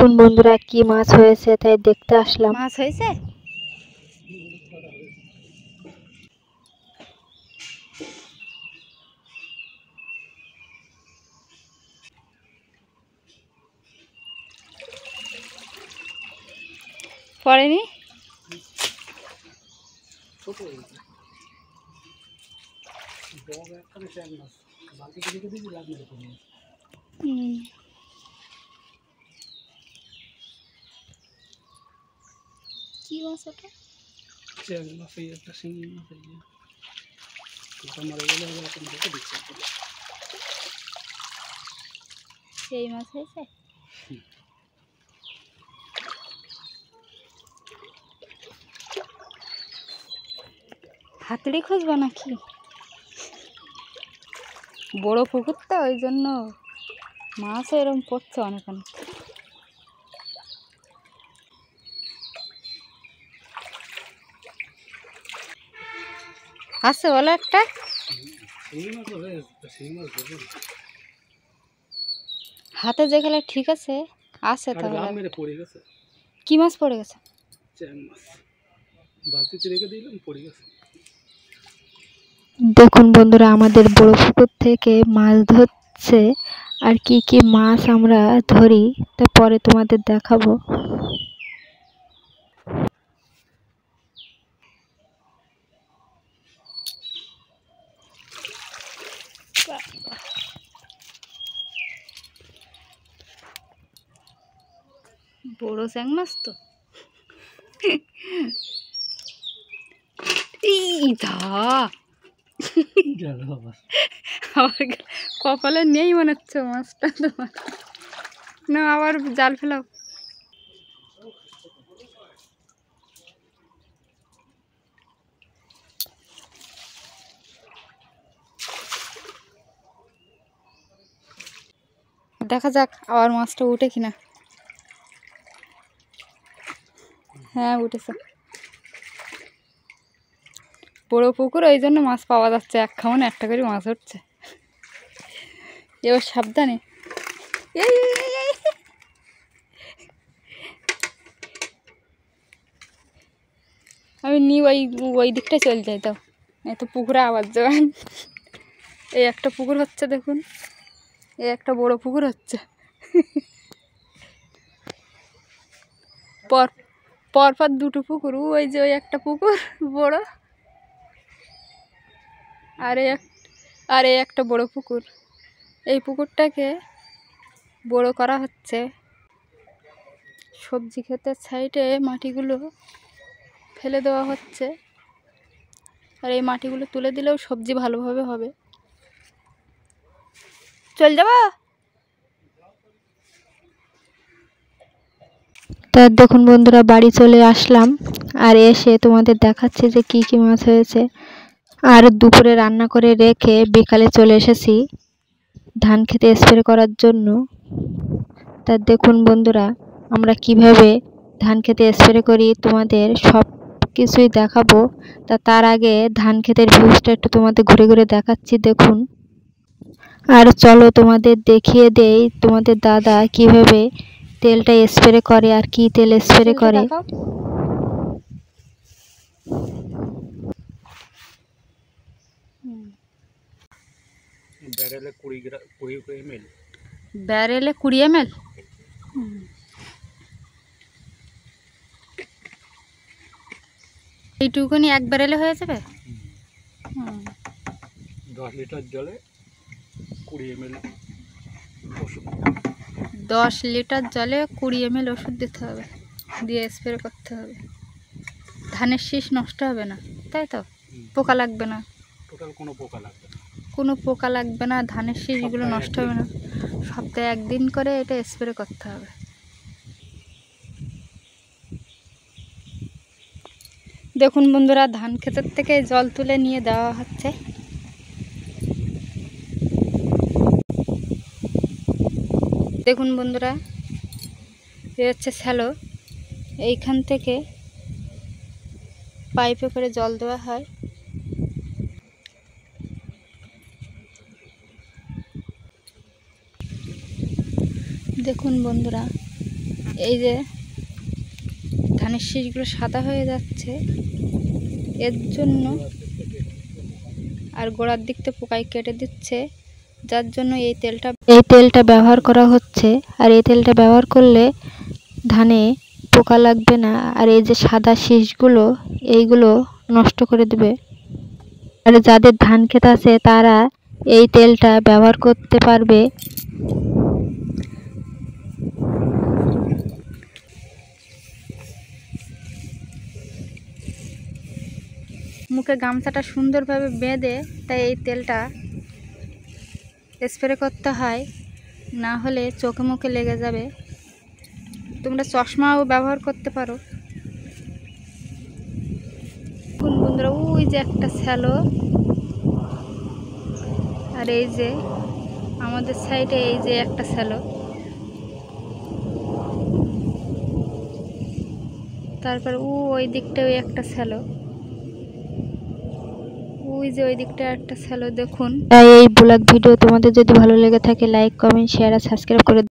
দেখুন বন্ধুরা কি মাছ হয়েছে, তাই দেখতে আসলাম। মাছ হয়েছে? পড়েনি? কি মাছ ওটা? সেই মাছ হয়েছে? হাতড়ি খুঁজবো নাকি? বড় পুকুর তো, ওই জন্য মাছ এরকম পড়ছে অনেক অনেক। আছে বলো একটা? হাতে যে গেলে ঠিক আছে, আছে তাহলে। কি মাছ পড়ে গেছে? দেখুন বন্ধুরা আমাদের বড় পুকুর থেকে মাছ ধরছে, আর কি কি মাছ আমরা ধরি তা পরে তোমাদের দেখাবো। বড় চ্যাং মাছ তো। আবার কপালে নেই মনে হচ্ছে মাছটা তোমার। না আবার জাল ফেলাও। দেখা যাক আবার মাছটা উঠে কিনা। হ্যাঁ উঠেছে। বড় পুকুর, ওই জন্য মাছ পাওয়া যাচ্ছে, এক খামনে একটা করে মাছ উঠছে। এবার সাবধানে। আমি ওই ওই দিকটাই চলে যাই, তাও এই তো পুকুরে আবার যাবেন। এই একটা পুকুর হচ্ছে, দেখুন এই একটা বড় পুকুর হচ্ছে। পরপর দুটো পুকুর, ওই যে ওই একটা পুকুর বড়, আর এই একটা বড় পুকুর। এই পুকুরটাকে বড় করা হচ্ছে। সবজি ক্ষেতের সাইডে মাটিগুলো ফেলে দেওয়া হচ্ছে, আর এই মাটিগুলো তুলে দিলেও সবজি ভালোভাবে হবে। চল যাবা? তা দেখুন বন্ধুরা বাড়ি চলে আসলাম, আর এসে তোমাদের দেখাচ্ছি যে কি কি মাছ হয়েছে। আর দুপুরে রান্না করে রেখে বিকালে চলে এসেছি ধান খেতে স্প্রে করার জন্য। তা দেখুন বন্ধুরা আমরা কিভাবে ধান খেতে স্প্রে করি তোমাদের সব কিছুই দেখাবো। তা তার আগে ধান খেতের ভিউজটা একটু তোমাদের ঘুরে ঘুরে দেখাচ্ছি, দেখুন। আর চলো তোমাদের দেখিয়ে দেই তোমাদের দাদা কিভাবে তেলটা স্প্রে করে আর কি তেল স্প্রে করে। ব্যারেলে 20 ml। এইটুকুনি এক ব্যারেলে হয়ে যাবে। 10 লিটার জলে 20 ml ওষুধ। 10 লিটার জলে 20 ml ওষুধ দিতে হবে, দিয়ে স্প্রে করতে হবে। ধানের শীষ নষ্ট হবে না, তাই তো? পোকা লাগবে না, টোটাল কোনো পোকা লাগবে না, কোনো পোকা লাগবে না, ধানের শীষগুলো নষ্ট হবে না। সপ্তাহে একদিন করে এটা স্প্রে করতে হবে। দেখুন বন্ধুরা ধান ক্ষেতের থেকে জল তুলে নিয়ে দেওয়া হচ্ছে। দেখুন বন্ধুরা এ হচ্ছে শ্যালো, এইখান থেকে পাইপে করে জল দেওয়া হয়। দেখুন বন্ধুরা এই যে ধানের শীষগুলো সাদা হয়ে যাচ্ছে এর জন্য, আর গোড়ার দিকতে পোকায় কেটে দিচ্ছে, যার জন্য এই তেলটা ব্যবহার করা হচ্ছে। আর এই তেলটা ব্যবহার করলে ধানে পোকা লাগবে না, আর এই যে সাদা শীষগুলো এইগুলো নষ্ট করে দেবে। আর যাদের ধান ক্ষেত আছে তারা এই তেলটা ব্যবহার করতে পারবে। মুখে গামছাটা সুন্দরভাবে বেঁধে তাই এই তেলটা স্প্রে করতে হয়, না হলে চোখে মুখে লেগে যাবে। তোমরা চশমাও ব্যবহার করতে পারো। বন্ধুরা ওই যে একটা শ্যালো, আর এই যে আমাদের সাইডে এই যে একটা শ্যালো, তারপর ওই দিকটাও একটা শ্যালো, ওই যে ওই দিকটা একটা শ্যালো দেখুন। তাই এই ব্লগ ভিডিও তোমাদের যদি ভালো লেগে থাকে লাইক, কমেন্ট, শেয়ার আর সাবস্ক্রাইব করে